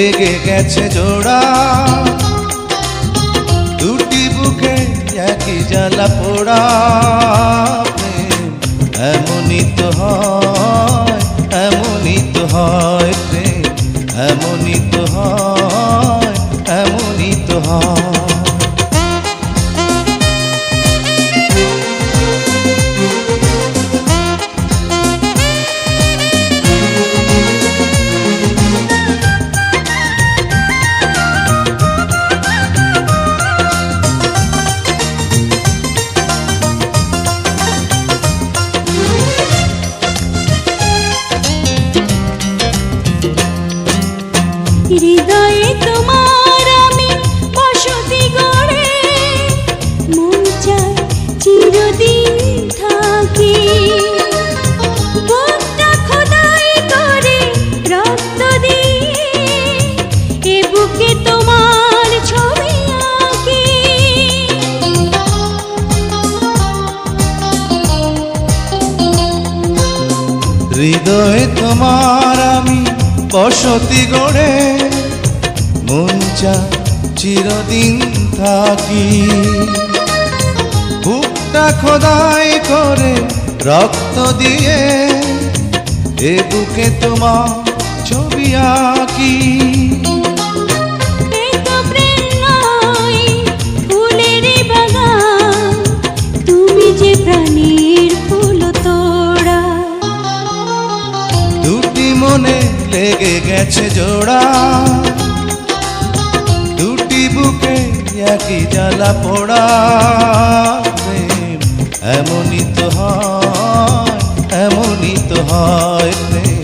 লেগে গেছে জোড়া, দুটি বুকে একই জ্বালা পোড়া। এমনই তো হয়, এমনই তো হয় প্রেম, এমনই তো হয়, এমনই তো হয়। হৃদয়ে তোমার আমি বসতি গড়ে, মন চায় চিরদিন থাকি। বুকটা খোদাই করে রক্ত দিয়ে, এ বুকে তোমার ছবি আঁকি। হৃদয়ে তোমার আমি বসতি গড়ে, মন চায় চিরদিন থাকি। বুকটা খোদাই করে রক্ত দিয়ে, এ বুকে তোমার ছবি আঁকি। এই তো প্রেম নয় ফুলের বাগান, তুমি যে প্রাণীর ফুল তোড়া। দুটি মনে লেগে গেছে জোড়া, দুটি বুকে একই জ্বালা পোড়া। প্রেম এমনই তো হয়, এমনই তো হয় প্রেম,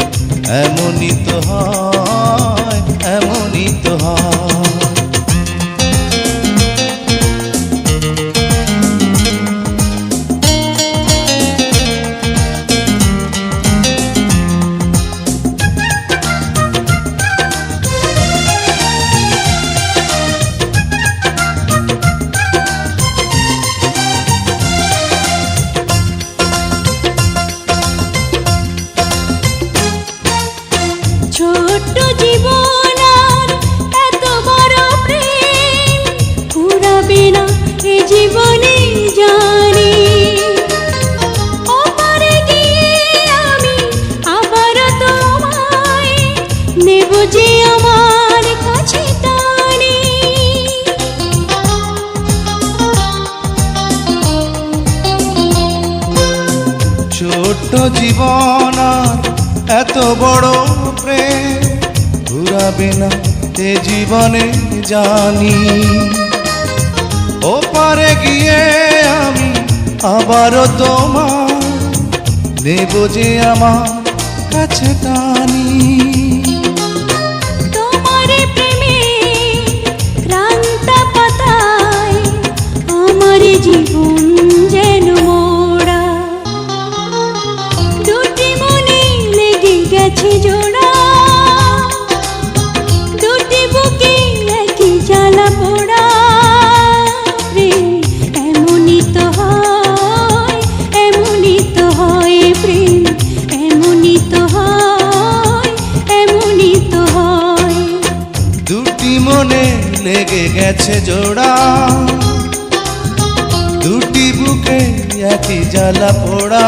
এমনই তো হয়, এমনই তো হয়। ছোট্ট জীবন আর এত বড় প্রেম ফুরাবে না এ জীবনে জানি। ওপারে গিয়ে আমি আবার তোমায় নেব যে আমার কাছে টানি। ছোট্ট জীবন আর এত বড় প্রেম ঘুরাবে না এ জীবনে জানি। ওপারে গিয়ে আমি আবারও তোমার নেব যে আমার কাছে টানি। তোমার প্রেমে ক্রান্ত পাতায় আমার জীবন যেন মোড়া। দুটি মনে লেগে গেছে জোড়া, দুটি বুকে একই জ্বালা পোড়া। প্রেম এমনই তো হয়, এমনই তো হয় প্রেম, এমনই তো হয়, এমনই তো হয়। দুটি মনে লেগে গেছে জোড়া, দুটি বুকে একই জ্বালা পোড়া।